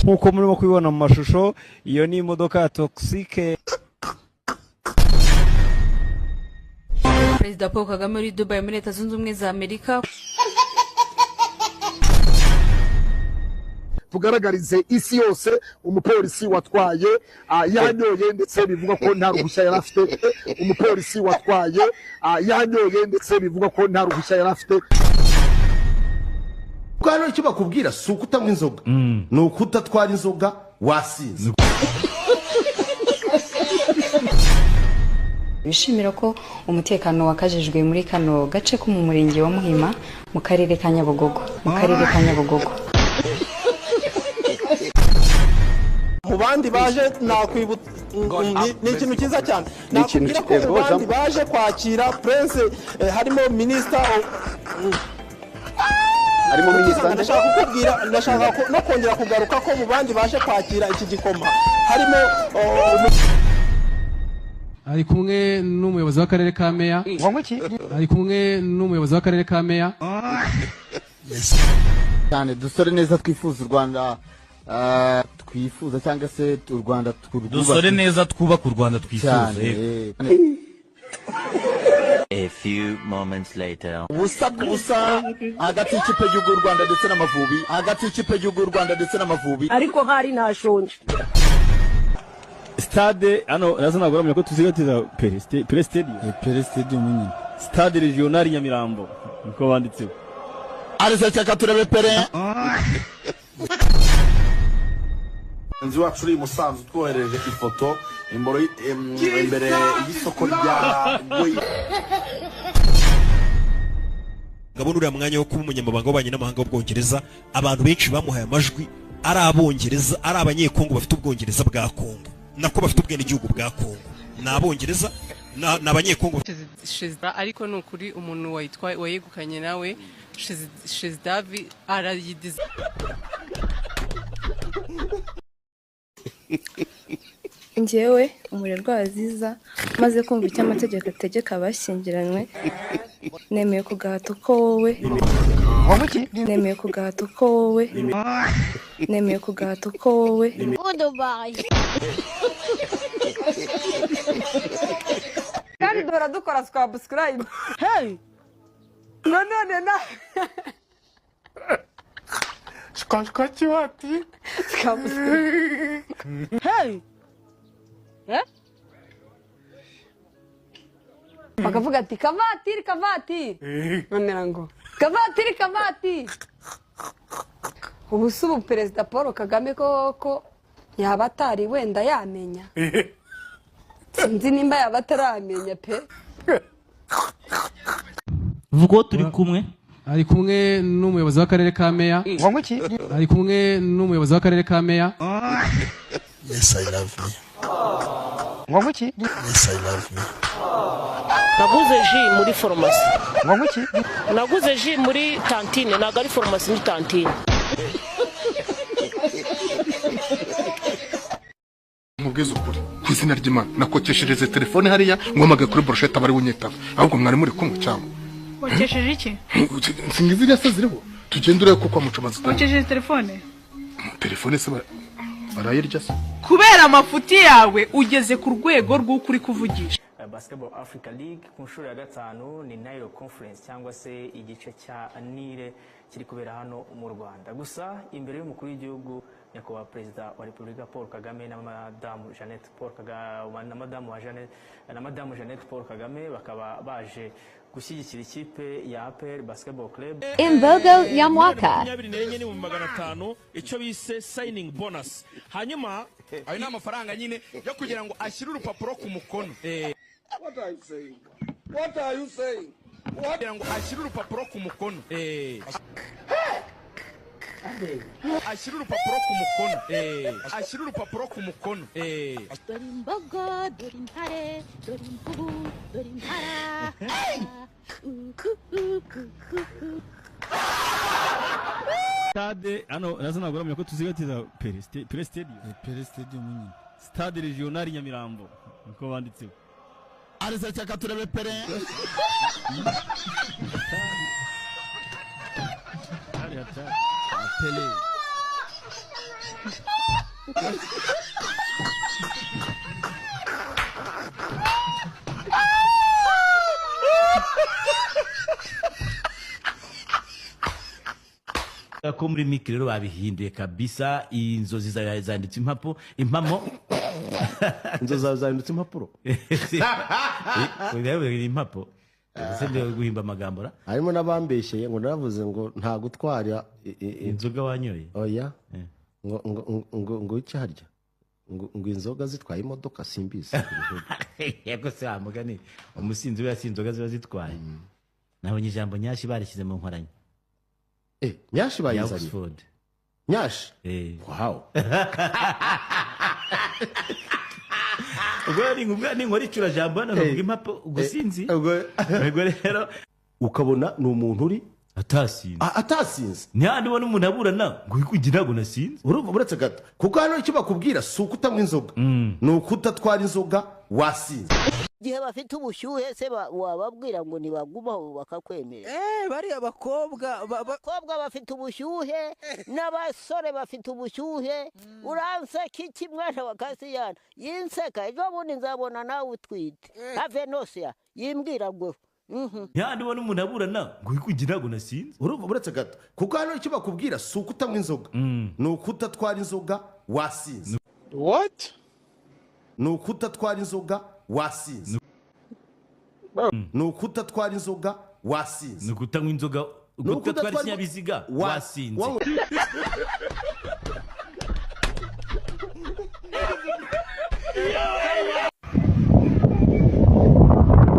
nkuko murimo kubibona mu mashusho, iyo ni imodoka ya toxique. Perezida Paul Kagame muri Dubai muri Leta Zunze Ubumwe za Amerika. Tugaragarize isi yose umupolisi watwaye yanyoye ndetse bivuga ko nta ruhushya yari afite. Umupolisi watwaye yanyoye ndetse bivuga ko nta ruhushya yari afite. Kwano icyo bakubwira si ukutanywa inzoga, ni ukutatwara inzoga wasinze. Bishimira ko umutekano wakajijwe muri kano gace ko mu murenge wa Muhima mu karere ka Nyabugogo. Mu bandi baje nakwibutsa ni ikintu cyiza cyane. Nakubwira ko mu bandi baje kwakira Prince harimo Minister ndashaka no kongera kugaruka ko mu bandi baje kwakira iki gikoma harimo ari kumwe n'umuyobozi w'akarere ka Meya. Ari kumwe n'umuyobozi w'akarere ka Meya. Cyane dusore neza twifuza u Rwanda twifuza cyangwa se u Rwanda dusore neza twubaka u Rwanda twifuza. A few moments later. Ubusa hagati y'ikipe y'u Rwanda ndetse n'Amavubi. Ariko hari nashonje. Stade ano nazana guramya ko tuzigatiza Pere Stadium nyine. Stade Regional Nyamirambo niko banditseho. Arese cyaka turebe Pere. Nzi wacu uri Musanze twohereje ifoto imbere y'isoko rya Goyi. Gabon uriya mwanya wo kuba umunyamabanga w'abanye n'amahanga w'Ubwongereza, abantu benshi bamuhaye amajwi ari Abongereza, ari Abanyekongo bafite Ubwongereza bwa Kongo, nako bafite ubwene igihugu bwa Kongo, n'Abongereza n'Abanyekongo. Ariko nukuri umuntu wayegukanye nawe Shezavi arayidiza. Njyewe umurerwa Aziza maze kumva icyo amategeko ategeka abashyingiranywe, nemeye kugahato ko wowe kandi dora dukora subscribe. Hey none na Shkashka chiwati. Hey bakavuga ati kavatiri none ngo kavatiri. Ubu Perezida Paul Kagame ko yaba atari wenda yamenya, sinzi nimba yaba ataramenya pe. Vugo turi kumwe. Ari kumwe n'umuyobozi w'akarere ka Meya. Ari kumwe n'umuyobozi w'akarere ka Meya. Yes, I love me. Yes, I love me. Naguze ji muri farumasi. Naguze ji muri kantine, ntabwo ari farumasi, muri kantine. Mubwiza ukuri ku izina ry'Imana nakokeshereze telefone hariya ngomage kuri brochette abari wunyetaba, ahubwo mwari muri kumwe cyangwa Wakesheje iki? Singizi rasa ziriho tugendure kuko amucumaza. Wakesheje telefone se barayirya se kubera amafuti yawe ugeze ku rwego rw'ukuri kuvugisha. Basketball Africa League ku nshuro ya 5 ni Nile Conference cyangwa se igice cya Nile kiri kubera hano mu Rwanda. Gusa imbere y'umukuru w'igihugu nyakubahwa Perezida wa Repubulika Paul Kagame na Madamu Jeannette Paul Kagame bakaba baje gushyigikira ikipe ya APR Basketball Club. Imbogo ya mwaka 24,500 icyo bise signing bonus. Hanyuma ayo ni amafaranga nyine yo kugira ngo ashyire urupapuro ku mukono. What are you saying? Kugira ngo ashyire urupapuro ku mukono. Ashyira urupapuro ku mukono. Dore imbogo, dore intare, dore imvubu, dore impara. Stade ano nazana guramya ko tuzigatiza Pere Stadium nyine. Stade Regional Nyamirambo niko banditseho. Arese cyaka turebe Pere. Pele. ko muri Miki rero babihinduye kabisa, inzozi zanditse impamo inzozi zanditse impapuro impapuro ese ndio guhimba amagambo ra harimo nabambeshye ngo naravuze ngo nta gutwara inzoga wanyoye oya ngo iki harya ngo inzoga zitwaye imodoka simbizi yego se amugani umusinzi we yasinzoga ziba zitwaye nabonye ijambo nyashi barishyize mu nkoranya nyashi bayizanye nyashi wow ubwo ni nkora icura jambo hano bavuga impapo gusinzi ubwo rero ukabona ni umuntu uri atasinze ntihandi ubona umuntu aburana ngo wikugira ngo nasinze urumva buretse gato kuko hano icyo bakubwira si uko utanywa inzoga ni uko utatwara inzoga wasinze igihe bafite ubushyuhe se wababwira ngo nibagumaho bakakwemera bari abakobwa bafite ubushyuhe n'abasore bafite ubushyuhe uranseka iki mwana wa Kasiyana yinseka ejo bundi nzabona nawe utwite have nosia yimbwira ngo ntihandi ubona umuntu aburana ngo wikugira ngo nasinze urumva buretse gato kuko hano icyo bakubwira si uko utanywa inzoga ni uko utatwara inzoga wasinze what ni uko utatwara inzoga wasinze ni uko utatwara inzoga wasinze ni ukutanywa inzoga utatwara ikinyabiziga wasinze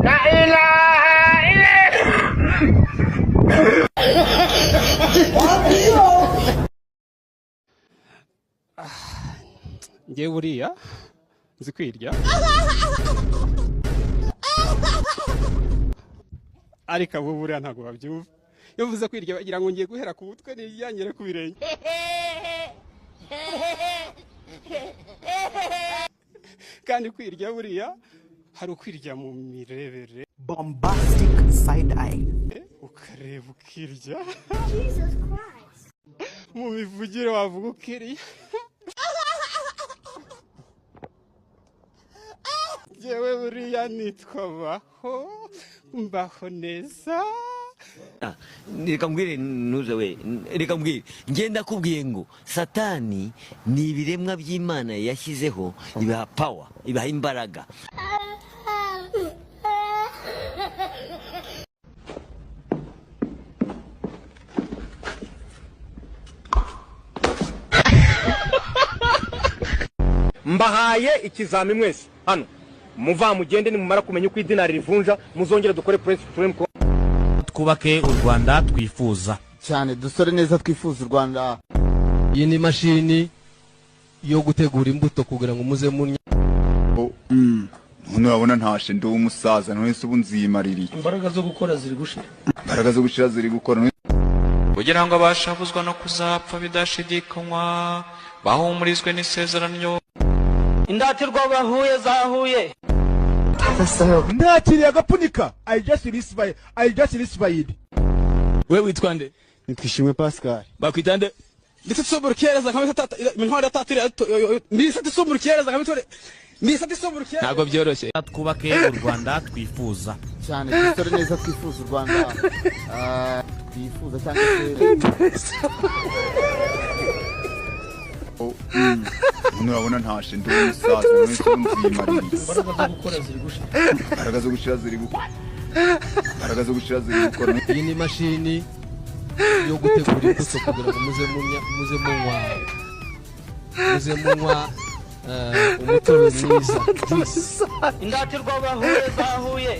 La ilaha ngewe buriya nzi kwirya ariko abo buriya ntabwo babyumva iyo mvuze kwirya bagira ngo ngiye guhera ku mutwe niyanyere ku birenge kandi kwirya buriya hari ukwirya mu mirebere bombastic side eye ukareba ukirya mu mivugire wavuga ukiriya jewe buriya nitwa mbaho neza reka mbwire ntuze we reka mbwire ngenda kubwiye ngo satani ni ibiremwa by'Imana yashyizeho ibaha power ibaha imbaraga mbahaye ikizami mwese hano muva mugende nimumara kumenya uko idinari rivunja muzongera dukore press frame twubake u Rwanda twifuza cyane dusore neza twifuza u Rwanda. Iyi ni mashini yo gutegura imbuto kugira ngo muze munya none wabona ntashe ndi umusaza none se ubu nzimaririye imbaraga zo gukora ziri gushira imbaraga zo gushira ziri gukora kugira ngo abashavuzwa no kuzapfa bidashidikanywa bahumurizwe n'isezerano indatirwa bahuye zahuye ndakiriye agapfunika I just received we witwa nde? Nitwishimwe Pascal bakwitande ndetse tsoburkereza nkamwe tata mintwara tatire mbise tsoburkereza nkamwe tore mbise tsoburkereza ntago byoroshye twubake u Rwanda twifuza cyane dusore neza twifuza u Rwanda twifuza cyane none wabona ntashe ndi umusaza none se ubu nzimaririye imbaraga zo gukora ziri gushira imbaraga zo gushira ziri gukora imbaraga zo gushira ziri gukora iyi ni mashini yo gutegura imbuto kugira ngo muze munywa umutobe mwiza indatirwa bahuye zahuye